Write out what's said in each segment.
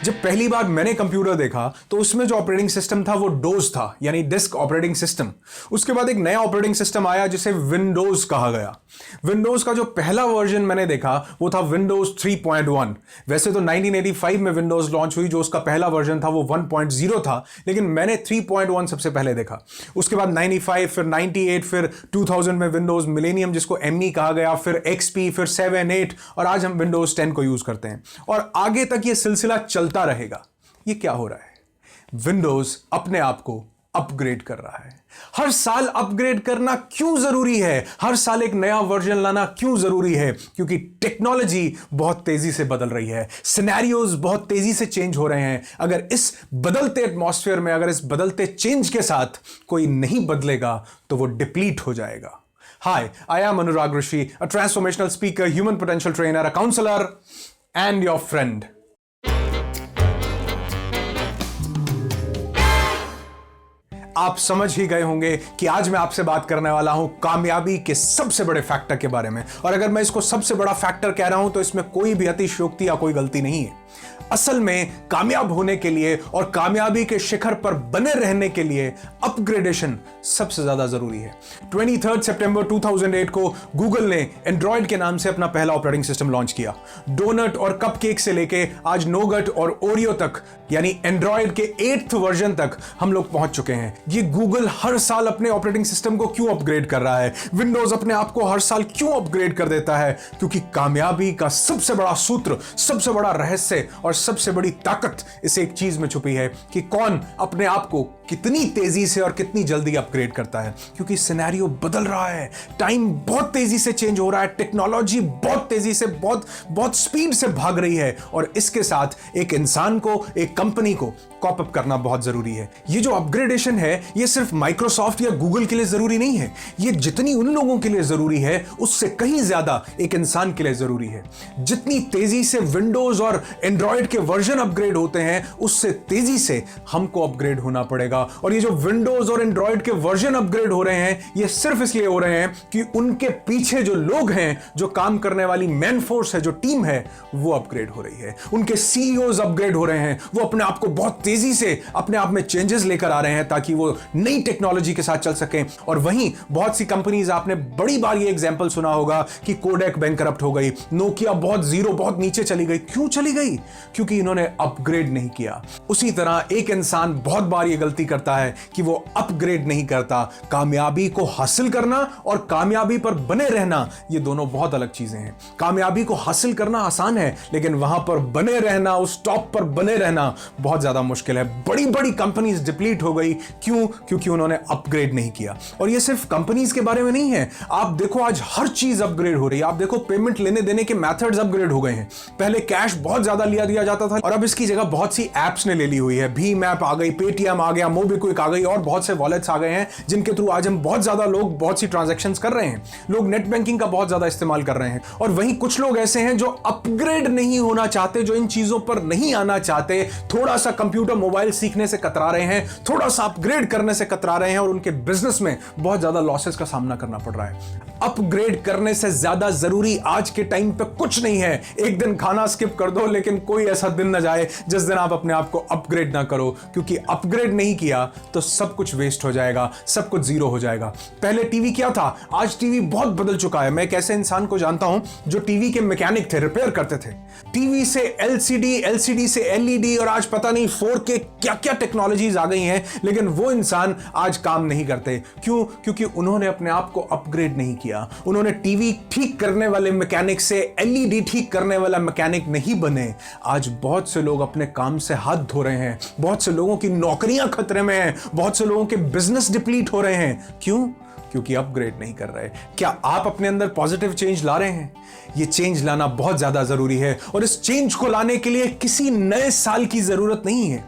जब पहली बार मैंने कंप्यूटर देखा तो उसमें जो ऑपरेटिंग सिस्टम था वो डोस था, यानी डिस्क ऑपरेटिंग सिस्टम। उसके बाद एक नया ऑपरेटिंग सिस्टम आया जिसे विंडोज कहा गया। विंडोज का जो पहला वर्जन मैंने देखा वो था विंडोज 3.1। वैसे तो 1985 में विंडोज लॉन्च हुई, जो उसका पहला वर्जन था वो 1.0 था, लेकिन मैंने 3.1 सबसे पहले देखा। उसके बाद 95, फिर 98, फिर 2000 में विंडोज मिलेनियम जिसको ME कहा गया, फिर XP, फिर 7, 8 और आज हम विंडोज 10 को यूज करते हैं और आगे तक ये सिलसिला चलता रहेगा। ये क्या हो रहा है? विंडोज अपने आप को अपग्रेड कर रहा है। हर साल अपग्रेड करना क्यों जरूरी है? हर साल एक नया वर्जन लाना क्यों जरूरी है? क्योंकि टेक्नोलॉजी बहुत तेजी से बदल रही है, सिनेरियोज बहुत तेजी से चेंज हो रहे हैं। अगर इस बदलते एटमॉस्फेयर में, अगर इस बदलते चेंज के साथ कोई नहीं बदलेगा तो वो डिप्लीट हो जाएगा। Hi, I am Anurag Rishi, a transformational speaker, human potential trainer, a counselor, and your friend. आप समझ ही गए होंगे कि आज मैं आपसे बात करने वाला हूं कामयाबी के सबसे बड़े फैक्टर के बारे में। और अगर मैं इसको सबसे बड़ा फैक्टर कह रहा हूं तो इसमें कोई भी अतिशयोक्ति या कोई गलती नहीं है। असल में कामयाब होने के लिए और कामयाबी के शिखर पर बने रहने के लिए अपग्रेडेशन सबसे ज्यादा जरूरी है। 23 सितंबर 2008 को गूगल ने एंड्रॉयड के नाम से अपना पहला ऑपरेटिंग सिस्टम लॉन्च किया। डोनट और कपकेक से लेके आज नोगट और ओरियो तक, यानी एंड्रॉयड के 8th वर्जन तक हम लोग पहुंच चुके हैं। ये गूगल हर साल अपने ऑपरेटिंग सिस्टम को क्यों अपग्रेड कर रहा है? विंडोज अपने आप को हर साल क्यों अपग्रेड कर देता है? क्योंकि कामयाबी का सबसे बड़ा सूत्र, सबसे बड़ा रहस्य और सबसे बड़ी ताकत इस एक चीज में छुपी है कि कौन अपने आप को कितनी तेजी से और कितनी जल्दी अपग्रेड करता है। क्योंकि सिनेरियो बदल रहा है, टाइम बहुत तेजी से चेंज हो रहा है, टेक्नोलॉजी बहुत तेजी से, बहुत स्पीड से भाग रही है और इसके साथ एक इंसान को, एक कंपनी को कॉप अप करना बहुत जरूरी है। ये जो अपग्रेडेशन है ये सिर्फ माइक्रोसॉफ्ट या गूगल के लिए जरूरी नहीं है, ये जितनी उन लोगों के लिए जरूरी है उससे कहीं ज्यादा एक इंसान के लिए जरूरी है। जितनी तेजी से विंडोज और एंड्रॉयड के वर्जन अपग्रेड होते हैं उससे तेजी से हमको अपग्रेड होना पड़ेगा। और ये जो विंडोज और एंड्रॉयड के वर्जन अपग्रेड हो रहे हैं ये सिर्फ इसलिए हो रहे हैं कि उनके पीछे जो लोग हैं, जो काम करने वाली मैन फोर्स है, जो टीम है, वो अपग्रेड हो रही है। उनके CEOs अपग्रेड हो रहे हैं, वो अपने आप को बहुत तेजी से अपने आप में चेंजेस लेकर आ रहे हैं ताकि वो नई टेक्नोलॉजी के साथ चल सकें। और वहीं बहुत सी कंपनीज, आपने बड़ी बार ये एग्जांपल सुना होगा कि कोडेक बैंकरप्ट हो गई, नोकिया बहुत नीचे चली गई। क्यों चली गई? क्योंकि इन्होंने अपग्रेड नहीं किया। उसी तरह एक इंसान बहुत बार ये गलती करता है कि वो अपग्रेड नहीं करता। कामयाबी को हासिल करना और कामयाबी पर बने रहना ये दोनों बहुत अलग चीजें हैं। कामयाबी को हासिल करना आसान है, लेकिन वहां पर बने रहना, उस टॉप पर बने रहना बहुत ज्यादा मुश्किल है। बड़ी बड़ी कंपनीज डिप्लीट हो गई। क्यों? क्योंकि उन्होंने अपग्रेड नहीं किया। और ये सिर्फ कंपनीज के बारे में नहीं है, आप देखो आज हर चीज अपग्रेड हो रही है। आप देखो पेमेंट लेने देने के मेथड्स अपग्रेड हो गए हैं। पहले कैश बहुत ज्यादा लिया दिया जाता था और अब इसकी जगह बहुत सी एप्स ने ले ली हुई है। भीम ऐप आ गई, पेटीएम आ गया, मोबीक्विक आ गई और बहुत से वॉलेट्स आ गए हैं जिनके थ्रू आज हम बहुत ज्यादा लोग बहुत सी ट्रांजैक्शंस कर रहे हैं। लोग नेट बैंकिंग का बहुत ज्यादा इस्तेमाल कर रहे हैं। और वहीं कुछ लोग ऐसे हैं जो अपग्रेड नहीं होना चाहते, जो इन चीजों पर नहीं आना चाहते, थोड़ा सा कंप्यूटर मोबाइल सीखने से कतरा रहे हैं, थोड़ा सा अपग्रेड करने से कतरा रहे हैं और उनके बिजनेस में बहुत ज्यादा लॉसेस का सामना करना पड़ रहा है। अपग्रेड करने से ज्यादा जरूरी आज के टाइम पे कुछ नहीं है। एक दिन खाना स्किप कर दो, लेकिन कोई ऐसा दिन ना जाए जिस दिन आप अपने आप को अपग्रेड ना करो, क्योंकि अपग्रेड नहीं किया तो सब कुछ वेस्ट हो जाएगा, सब कुछ जीरो हो जाएगा। पहले टीवी क्या था, आज टीवी बहुत बदल चुका है। मैं एक ऐसे इंसान को जानता हूं जो टीवी के मैकेनिक थे, रिपेयर करते थे। टीवी से LCD, LCD से LED और आज पता नहीं 4K क्या क्या टेक्नोलॉजीज आ गई हैं, लेकिन वो इंसान आज काम नहीं करते। क्यों? क्योंकि उन्होंने अपने आप को अपग्रेड नहीं किया। उन्होंने टीवी ठीक करने वाले मैकेनिक से LED ठीक करने वाला मैकेनिक नहीं बने। आज बहुत से लोग अपने काम से हाथ धो रहे हैं, बहुत से लोगों की नौकरियां खतरे में हैं, बहुत से लोगों के बिजनेस डिप्लीट हो रहे हैं। क्यों? क्योंकि अपग्रेड नहीं कर रहे। क्या आप अपने अंदर पॉजिटिव चेंज ला रहे हैं? ये चेंज लाना बहुत ज्यादा जरूरी है और इस चेंज को लाने के लिए किसी नए साल की जरूरत नहीं है।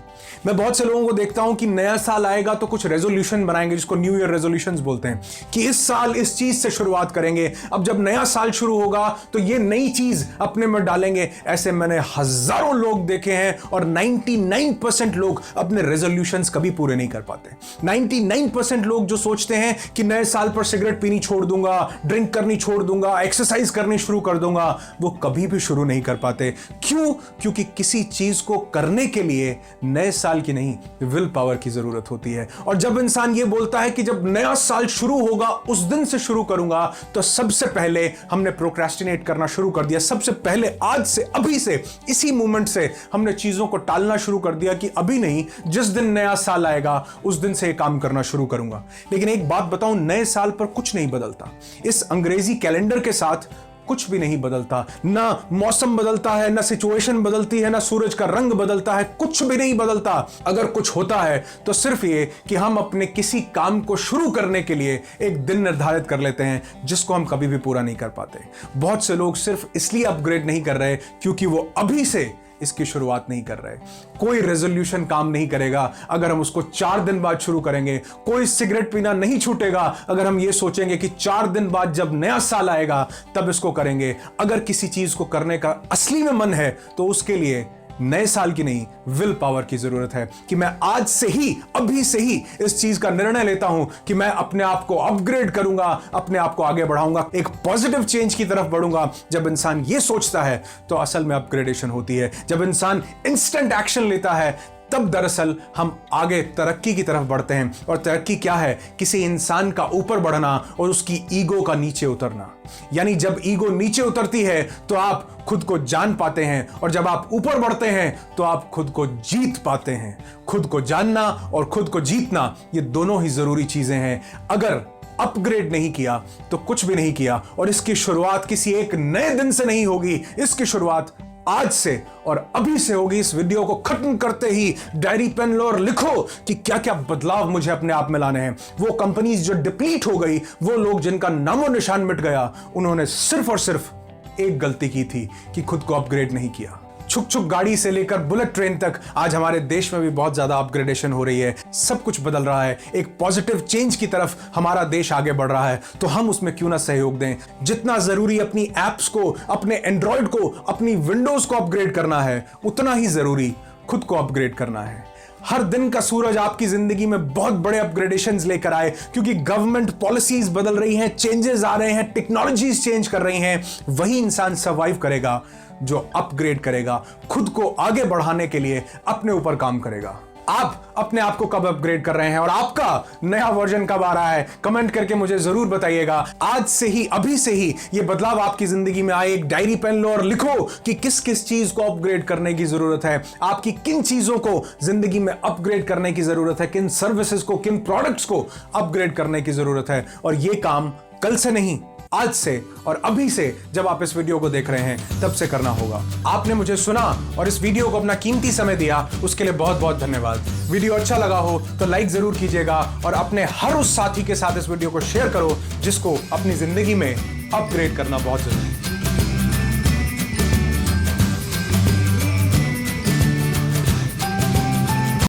मैं बहुत से लोगों को देखता हूं कि नया साल आएगा तो कुछ रेजोल्यूशन बनाएंगे, जिसको न्यू ईयर रेजोल्यूशंस बोलते हैं, कि इस साल इस चीज से शुरुआत करेंगे। अब जब नया साल शुरू होगा तो ये नई चीज अपने में डालेंगे। ऐसे मैंने हजारों लोग देखे हैं और 99% लोग अपने रेजोल्यूशंस कभी पूरे नहीं कर पाते। 99% लोग जो सोचते हैं कि नए साल पर सिगरेट पीनी छोड़ दूंगा, ड्रिंक करनी छोड़ दूंगा, एक्सरसाइज करनी शुरू कर दूंगा, वो कभी भी शुरू नहीं कर पाते। क्यों? क्योंकि किसी चीज को करने के लिए नए साल की नहीं, विल पावर की जरूरत होती है। और जब इंसान ये बोलता है कि जब नया साल शुरू होगा उस दिन से शुरू करूंगा, तो सबसे पहले हमने प्रोक्रेस्टिनेट करना शुरू कर दिया। सबसे पहले आज से, अभी से, इसी मोमेंट से हमने चीजों को टालना शुरू कर दिया कि अभी नहीं, जिस दिन नया साल आएगा उस दिन से ये काम करना शुरू करूंगा। लेकिन एक बात बताऊं, नए साल पर कुछ नहीं बदलता। इस अंग्रेजी कैलेंडर के साथ कुछ भी नहीं बदलता। ना मौसम बदलता है, ना सिचुएशन बदलती है, ना सूरज का रंग बदलता है, कुछ भी नहीं बदलता। अगर कुछ होता है तो सिर्फ ये कि हम अपने किसी काम को शुरू करने के लिए एक दिन निर्धारित कर लेते हैं, जिसको हम कभी भी पूरा नहीं कर पाते। बहुत से लोग सिर्फ इसलिए अपग्रेड नहीं कर रहे क्योंकि वो अभी से इसकी शुरुआत नहीं कर रहे। कोई रेजोल्यूशन काम नहीं करेगा अगर हम उसको 4 दिन बाद शुरू करेंगे। कोई सिगरेट पीना नहीं छूटेगा अगर हम ये सोचेंगे कि 4 दिन बाद जब नया साल आएगा तब इसको करेंगे। अगर किसी चीज को करने का असली में मन है तो उसके लिए नए साल की नहीं, विल पावर की जरूरत है कि मैं आज से ही, अभी से ही इस चीज का निर्णय लेता हूं कि मैं अपने आप को अपग्रेड करूंगा, अपने आप को आगे बढ़ाऊंगा, एक पॉजिटिव चेंज की तरफ बढ़ूंगा। जब इंसान ये सोचता है तो असल में अपग्रेडेशन होती है। जब इंसान इंस्टेंट एक्शन लेता है तब दरअसल हम आगे तरक्की की तरफ बढ़ते हैं। और तरक्की क्या है? किसी इंसान का ऊपर बढ़ना और उसकी ईगो का नीचे उतरना। यानी जब ईगो नीचे उतरती है तो आप खुद को जान पाते हैं, और जब आप ऊपर बढ़ते हैं तो आप खुद को जीत पाते हैं। खुद को जानना और खुद को जीतना, ये दोनों ही जरूरी चीजें हैं। अगर अपग्रेड नहीं किया तो कुछ भी नहीं किया। और इसकी शुरुआत किसी एक नए दिन से नहीं होगी, इसकी शुरुआत आज से और अभी से होगी। इस वीडियो को खत्म करते ही डायरी पेन लो और लिखो कि क्या क्या बदलाव मुझे अपने आप में लाने हैं। वो कंपनीज जो डिप्लीट हो गई, वो लोग जिनका नामो निशान मिट गया, उन्होंने सिर्फ और सिर्फ एक गलती की थी कि खुद को अपग्रेड नहीं किया। छुक छुक गाड़ी से लेकर बुलेट ट्रेन तक आज हमारे देश में भी बहुत ज्यादा अपग्रेडेशन हो रही है। सब कुछ बदल रहा है, एक पॉजिटिव चेंज की तरफ हमारा देश आगे बढ़ रहा है। तो हम उसमें क्यों ना सहयोग दें। जितना जरूरी अपनी एप्स को, अपने एंड्रॉयड को, अपनी विंडोज को अपग्रेड करना है, उतना ही जरूरी खुद को अपग्रेड करना है। हर दिन का सूरज आपकी जिंदगी में बहुत बड़े अपग्रेडेशंस लेकर आए, क्योंकि गवर्नमेंट पॉलिसीज बदल रही हैं, चेंजेस आ रहे हैं, टेक्नोलॉजीज चेंज कर रही हैं। वही इंसान सर्वाइव करेगा जो अपग्रेड करेगा, खुद को आगे बढ़ाने के लिए अपने ऊपर काम करेगा। आप अपने आप को कब अपग्रेड कर रहे हैं और आपका नया वर्जन कब आ रहा है? कमेंट करके मुझे जरूर बताइएगा। आज से ही, अभी से ही ये बदलाव आपकी जिंदगी में आए। एक डायरी पेन लो और लिखो कि किस किस चीज को अपग्रेड करने की जरूरत है, आपकी किन चीजों को जिंदगी में अपग्रेड करने की जरूरत है, किन सर्विसेज को, किन प्रोडक्ट्स को अपग्रेड करने की जरूरत है। और ये काम कल से नहीं, आज से और अभी से, जब आप इस वीडियो को देख रहे हैं तब से करना होगा। आपने मुझे सुना और इस वीडियो को अपना कीमती समय दिया, उसके लिए बहुत बहुत धन्यवाद। वीडियो अच्छा लगा हो तो लाइक जरूर कीजिएगा और अपने हर उस साथी के साथ इस वीडियो को शेयर करो जिसको अपनी जिंदगी में अपग्रेड करना बहुत जरूरी है।